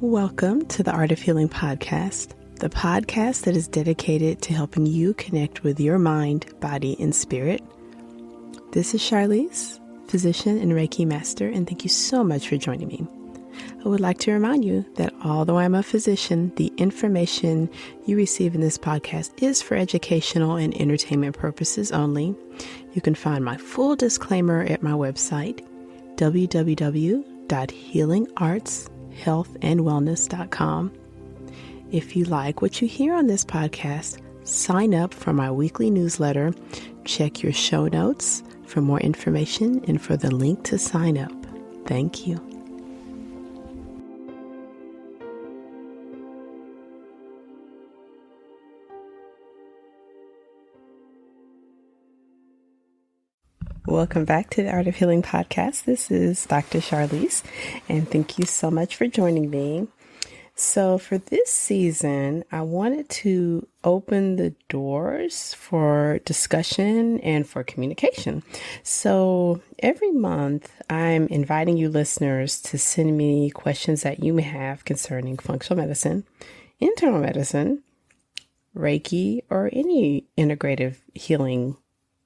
Welcome to the Art of Healing podcast, the podcast that is dedicated to helping you connect with your mind, body, and spirit. This is Charlyce, physician and Reiki master, and thank you so much for joining me. I would like to remind you that although I'm a physician, the information you receive in this podcast is for educational and entertainment purposes only. You can find my full disclaimer at my website, www.healingartshealthandwellness.com. If you like what you hear on this podcast, sign up for my weekly newsletter. Check your show notes for more information and for the link to sign up. Thank you. Welcome back to the Art of Healing podcast. This is Dr. Charlyce, and thank you so much for joining me. So for this season, I wanted to open the doors for discussion and for communication. So every month, I'm inviting you listeners to send me questions that you may have concerning functional medicine, internal medicine, Reiki, or any integrative healing.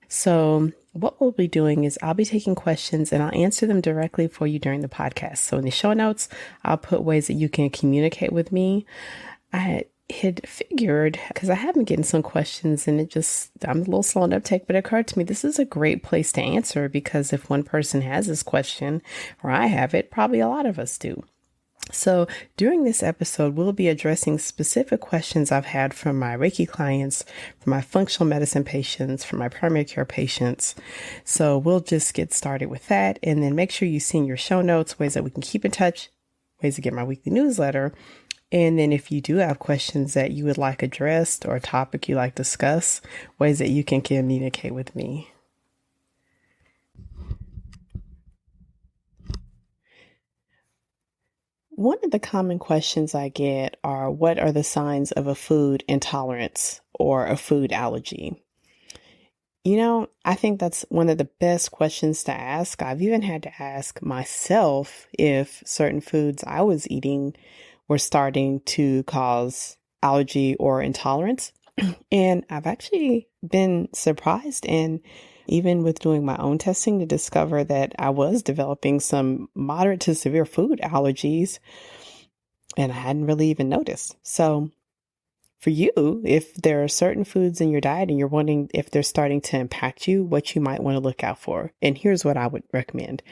So what we'll be doing is I'll be taking questions and I'll answer them directly for you during the podcast. So in the show notes, I'll put ways that you can communicate with me. I had figured, because I have been getting some questions and I'm a little slow in uptake, but it occurred to me this is a great place to answer, because if one person has this question or I have it, probably a lot of us do. So during this episode, we'll be addressing specific questions I've had from my Reiki clients, from my functional medicine patients, from my primary care patients. So we'll just get started with that, and then make sure you see in your show notes ways that we can keep in touch, ways to get my weekly newsletter. And then if you do have questions that you would like addressed or a topic you like to discuss, ways that you can communicate with me. One of the common questions I get are, what are the signs of a food intolerance or a food allergy? I think that's one of the best questions to ask. I've even had to ask myself if certain foods I was eating were starting to cause allergy or intolerance. And I've actually been surprised, and even with doing my own testing, to discover that I was developing some moderate to severe food allergies, and I hadn't really even noticed. So for you, if there are certain foods in your diet and you're wondering if they're starting to impact you, what you might want to look out for. And here's what I would recommend.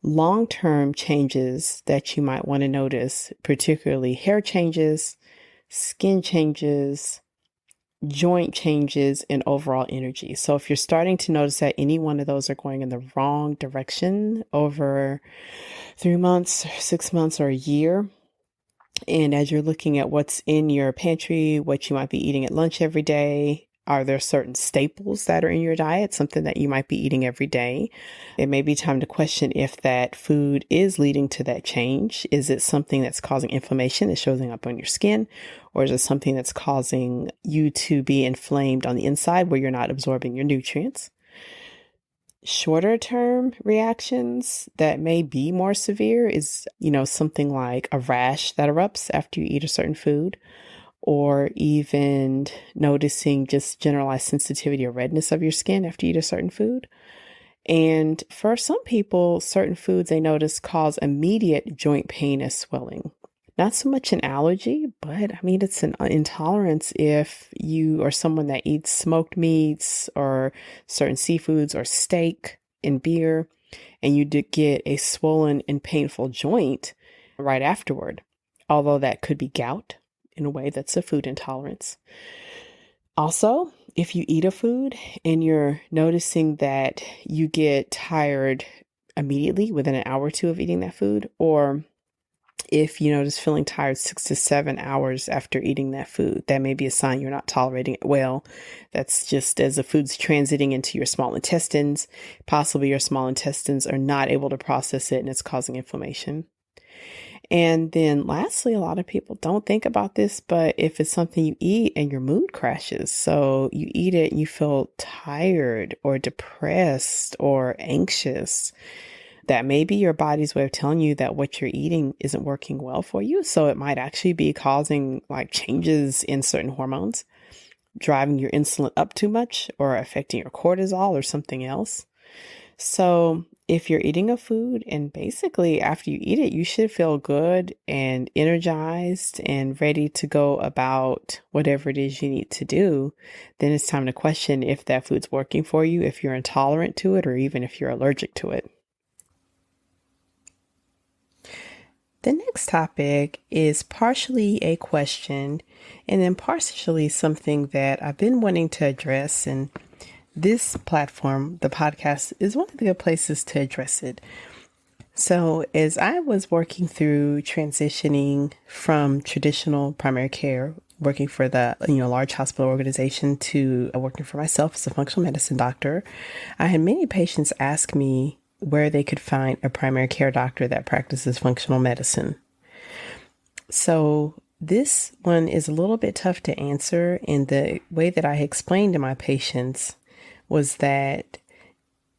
Long-term changes that you might want to notice, particularly hair changes, skin changes, joint changes, and overall energy. So if you're starting to notice that any one of those are going in the wrong direction over 3 months, 6 months, or a year, and as you're looking at what's in your pantry, what you might be eating at lunch every day, are there certain staples that are in your diet, something that you might be eating every day? It may be time to question if that food is leading to that change. Is it something that's causing inflammation that's showing up on your skin? Or is it something that's causing you to be inflamed on the inside where you're not absorbing your nutrients? Shorter term reactions that may be more severe is, something like a rash that erupts after you eat a certain food, or even noticing just generalized sensitivity or redness of your skin after you eat a certain food. And for some people, certain foods they notice cause immediate joint pain and swelling. Not so much an allergy, but it's an intolerance if you are someone that eats smoked meats or certain seafoods or steak and beer, and you get a swollen and painful joint right afterward. Although that could be gout. In a way, that's a food intolerance. Also, if you eat a food and you're noticing that you get tired immediately within an hour or two of eating that food, or if you notice feeling tired 6 to 7 hours after eating that food, that may be a sign you're not tolerating it well. That's just as the food's transiting into your small intestines. Possibly your small intestines are not able to process it and it's causing inflammation. And then lastly, a lot of people don't think about this, but if it's something you eat and your mood crashes, so you eat it and you feel tired or depressed or anxious, That may be your body's way of telling you that what you're eating isn't working well for you. So it might actually be causing like changes in certain hormones, driving your insulin up too much or affecting your cortisol or something else. So if you're eating a food and basically after you eat it, you should feel good and energized and ready to go about whatever it is you need to do, then it's time to question if that food's working for you, if you're intolerant to it, or even if you're allergic to it. The next topic is partially a question and then partially something that I've been wanting to address. And this platform, the podcast, is one of the good places to address it. So as I was working through transitioning from traditional primary care, working for the large hospital organization, to working for myself as a functional medicine doctor, I had many patients ask me where they could find a primary care doctor that practices functional medicine. So this one is a little bit tough to answer, and the way that I explained to my patients was that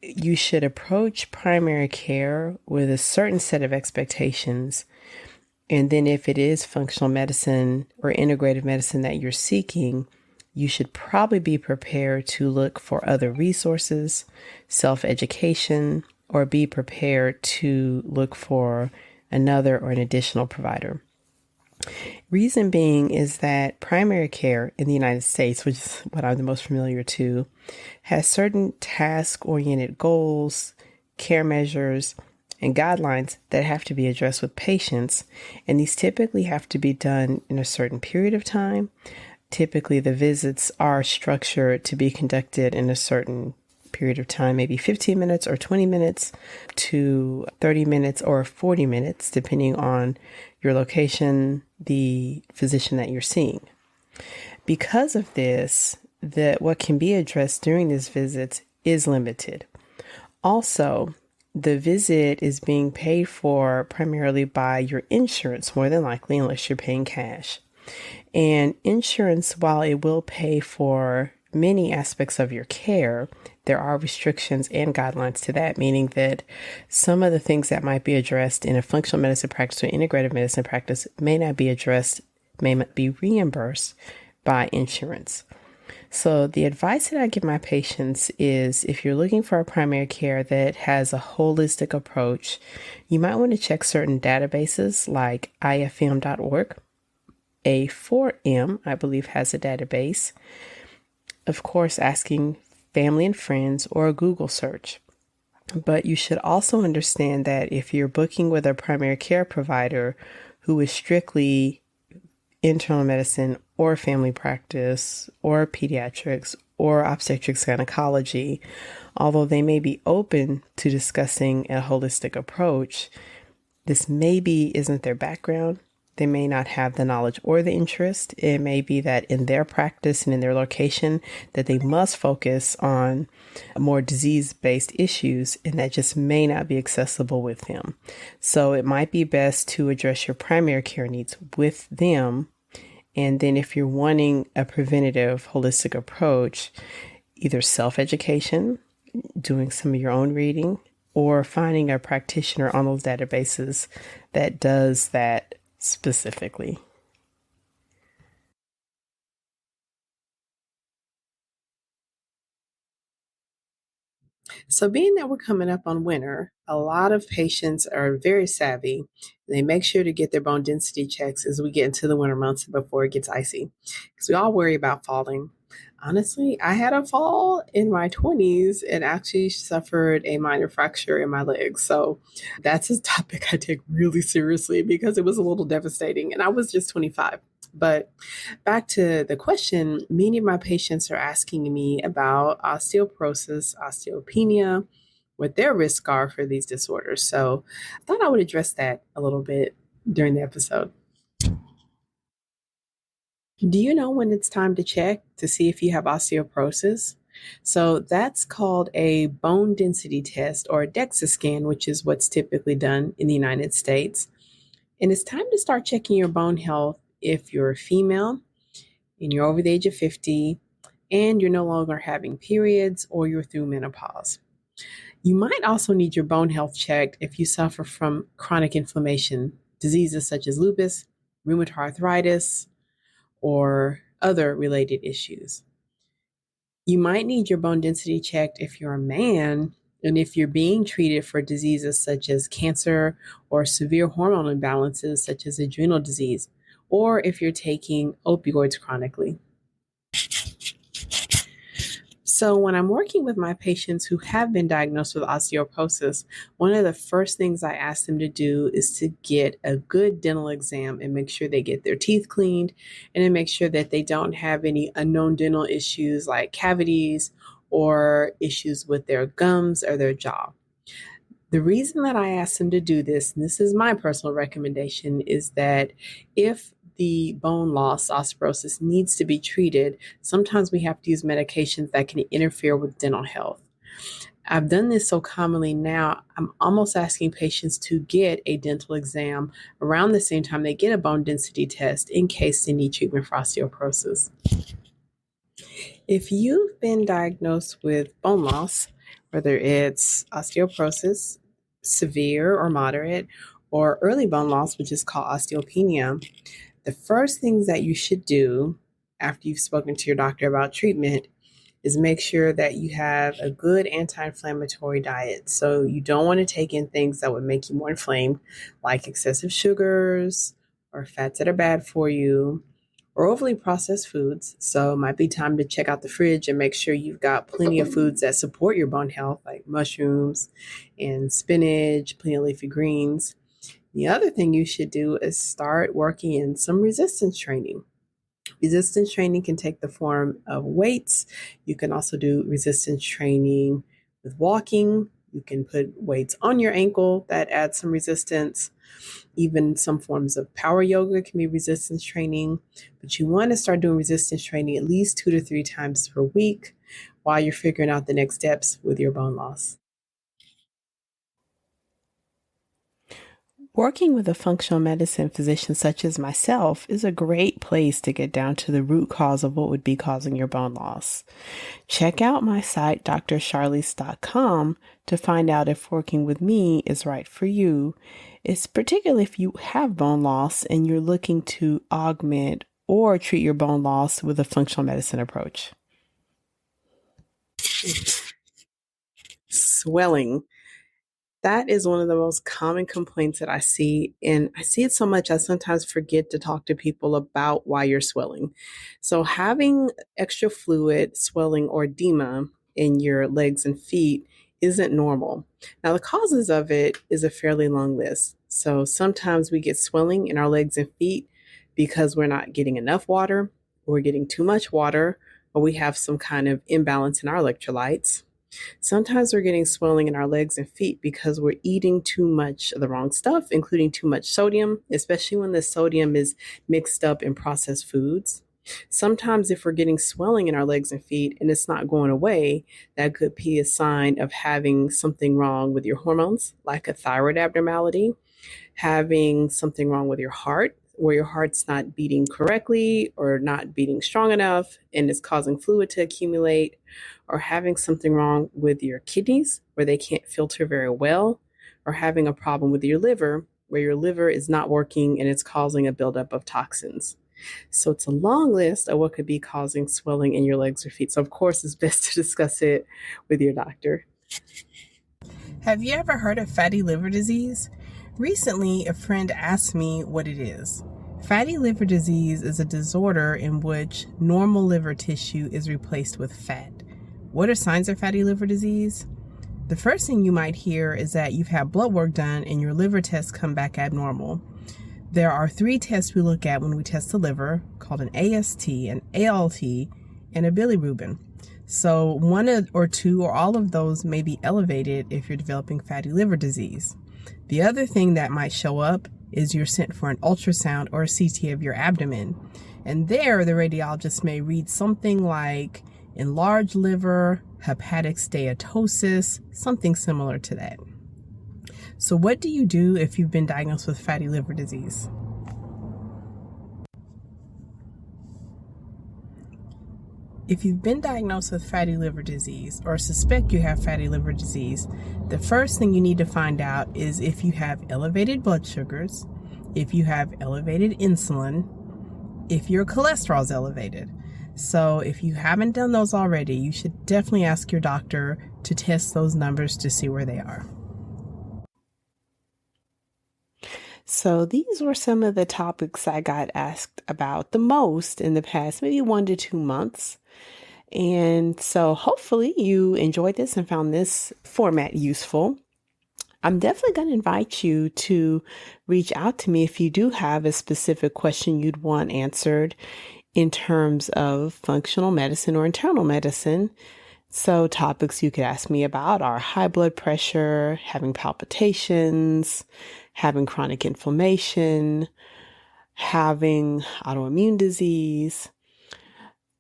you should approach primary care with a certain set of expectations. And then if it is functional medicine or integrative medicine that you're seeking, you should probably be prepared to look for other resources, self-education, or be prepared to look for another or an additional provider. Reason being is that primary care in the United States, which is what I'm the most familiar to, has certain task-oriented goals, care measures, and guidelines that have to be addressed with patients. And these typically have to be done in a certain period of time. Typically, the visits are structured to be conducted in a certain period of time, maybe 15 minutes or 20 minutes to 30 minutes or 40 minutes, depending on your location, the physician that you're seeing. Because of this, what can be addressed during these visits is limited. Also, the visit is being paid for primarily by your insurance, more than likely, unless you're paying cash. And insurance, while it will pay for many aspects of your care, there are restrictions and guidelines to that, meaning that some of the things that might be addressed in a functional medicine practice or integrative medicine practice may not be addressed, may not be reimbursed by insurance. So the advice that I give my patients is if you're looking for a primary care that has a holistic approach, you might want to check certain databases like ifm.org. A4M, I believe, has a database. Of course, asking family and friends or a Google search. But you should also understand that if you're booking with a primary care provider who is strictly internal medicine or family practice or pediatrics or obstetrics gynecology, although they may be open to discussing a holistic approach, this maybe isn't their background. They may not have the knowledge or the interest. It may be that in their practice and in their location that they must focus on more disease-based issues, and that just may not be accessible with them. So it might be best to address your primary care needs with them. And then if you're wanting a preventative holistic approach, either self-education, doing some of your own reading, or finding a practitioner on those databases that does that specifically. So being that we're coming up on winter, a lot of patients are very savvy. They make sure to get their bone density checks as we get into the winter months before it gets icy, because we all worry about falling. Honestly, I had a fall in my 20s and actually suffered a minor fracture in my leg. So that's a topic I take really seriously because it was a little devastating, and I was just 25. But back to the question, many of my patients are asking me about osteoporosis, osteopenia, what their risks are for these disorders. So I thought I would address that a little bit during the episode. Do you know when it's time to check to see if you have osteoporosis? So that's called a bone density test or a DEXA scan, which is what's typically done in the United States. And it's time to start checking your bone health if you're a female and you're over the age of 50 and you're no longer having periods or you're through menopause. You might also need your bone health checked if you suffer from chronic inflammation, diseases such as lupus, rheumatoid arthritis, or other related issues. You might need your bone density checked if you're a man and if you're being treated for diseases such as cancer or severe hormone imbalances such as adrenal disease, or if you're taking opioids chronically. So, when I'm working with my patients who have been diagnosed with osteoporosis, one of the first things I ask them to do is to get a good dental exam and make sure they get their teeth cleaned and then make sure that they don't have any unknown dental issues like cavities or issues with their gums or their jaw. The reason that I ask them to do this, and this is my personal recommendation, is that if the bone loss, osteoporosis, needs to be treated, sometimes we have to use medications that can interfere with dental health. I've done this so commonly now, I'm almost asking patients to get a dental exam around the same time they get a bone density test in case they need treatment for osteoporosis. If you've been diagnosed with bone loss, whether it's osteoporosis, severe or moderate, or early bone loss, which is called osteopenia, the first things that you should do after you've spoken to your doctor about treatment is make sure that you have a good anti-inflammatory diet. So you don't want to take in things that would make you more inflamed, like excessive sugars or fats that are bad for you, or overly processed foods. So it might be time to check out the fridge and make sure you've got plenty of foods that support your bone health, like mushrooms and spinach, plenty of leafy greens. The other thing you should do is start working in some resistance training. Resistance training can take the form of weights. You can also do resistance training with walking. You can put weights on your ankle that add some resistance. Even some forms of power yoga can be resistance training. But you want to start doing resistance training at least 2 to 3 times per week while you're figuring out the next steps with your bone loss. Working with a functional medicine physician such as myself is a great place to get down to the root cause of what would be causing your bone loss. Check out my site, drcharlyce.com, to find out if working with me is right for you. It's particularly if you have bone loss and you're looking to augment or treat your bone loss with a functional medicine approach. Swelling. That is one of the most common complaints that I see. And I see it so much, I sometimes forget to talk to people about why you're swelling. So having extra fluid, swelling, or edema in your legs and feet isn't normal. Now, the causes of it is a fairly long list. So sometimes we get swelling in our legs and feet because we're not getting enough water, or we're getting too much water, or we have some kind of imbalance in our electrolytes. Sometimes we're getting swelling in our legs and feet because we're eating too much of the wrong stuff, including too much sodium, especially when the sodium is mixed up in processed foods. Sometimes if we're getting swelling in our legs and feet and it's not going away, that could be a sign of having something wrong with your hormones, like a thyroid abnormality, having something wrong with your heart, where your heart's not beating correctly or not beating strong enough and it's causing fluid to accumulate, or having something wrong with your kidneys where they can't filter very well, or having a problem with your liver where your liver is not working and it's causing a buildup of toxins. So it's a long list of what could be causing swelling in your legs or feet. So of course it's best to discuss it with your doctor. Have you ever heard of fatty liver disease? Recently, a friend asked me what it is. Fatty liver disease is a disorder in which normal liver tissue is replaced with fat. What are signs of fatty liver disease? The first thing you might hear is that you've had blood work done and your liver tests come back abnormal. There are 3 tests we look at when we test the liver, called an AST, an ALT, and a bilirubin. So 1 or 2 or all of those may be elevated if you're developing fatty liver disease. The other thing that might show up is you're sent for an ultrasound or a CT of your abdomen. And there, the radiologist may read something like enlarged liver, hepatic steatosis, something similar to that. So what do you do if you've been diagnosed with fatty liver disease? If you've been diagnosed with fatty liver disease or suspect you have fatty liver disease, the first thing you need to find out is if you have elevated blood sugars, if you have elevated insulin, if your cholesterol is elevated. So if you haven't done those already, you should definitely ask your doctor to test those numbers to see where they are. So these were some of the topics I got asked about the most in the past, maybe 1 to 2 months. And so hopefully you enjoyed this and found this format useful. I'm definitely going to invite you to reach out to me if you do have a specific question you'd want answered in terms of functional medicine or internal medicine. So topics you could ask me about are high blood pressure, having palpitations, having chronic inflammation, having autoimmune disease.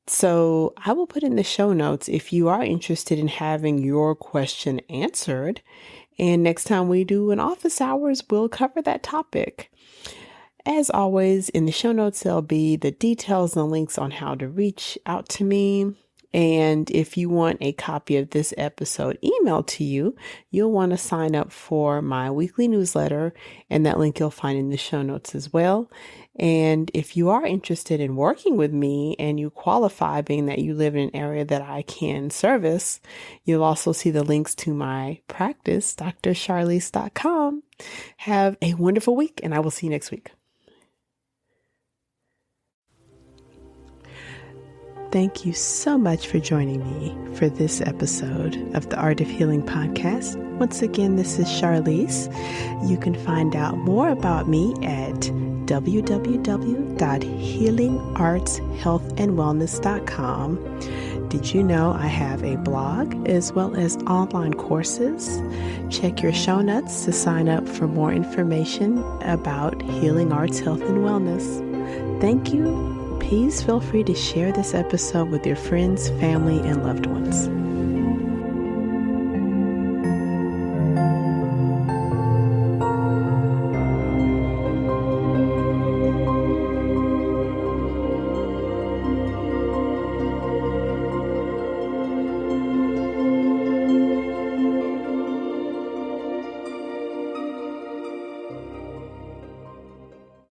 So I will put in the show notes if you are interested in having your question answered. And next time we do an office hours, we'll cover that topic. As always, in the show notes, there'll be the details and links on how to reach out to me. And if you want a copy of this episode emailed to you, you'll want to sign up for my weekly newsletter, and that link you'll find in the show notes as well. And if you are interested in working with me and you qualify, being that you live in an area that I can service, you'll also see the links to my practice, drcharlyce.com. Have a wonderful week, and I will see you next week. Thank you so much for joining me for this episode of the Art of Healing podcast. Once again, this is Charlyce. You can find out more about me at www.healingartshealthandwellness.com. Did you know I have a blog as well as online courses? Check your show notes to sign up for more information about healing arts, health, and wellness. Thank you. Please feel free to share this episode with your friends, family, and loved ones.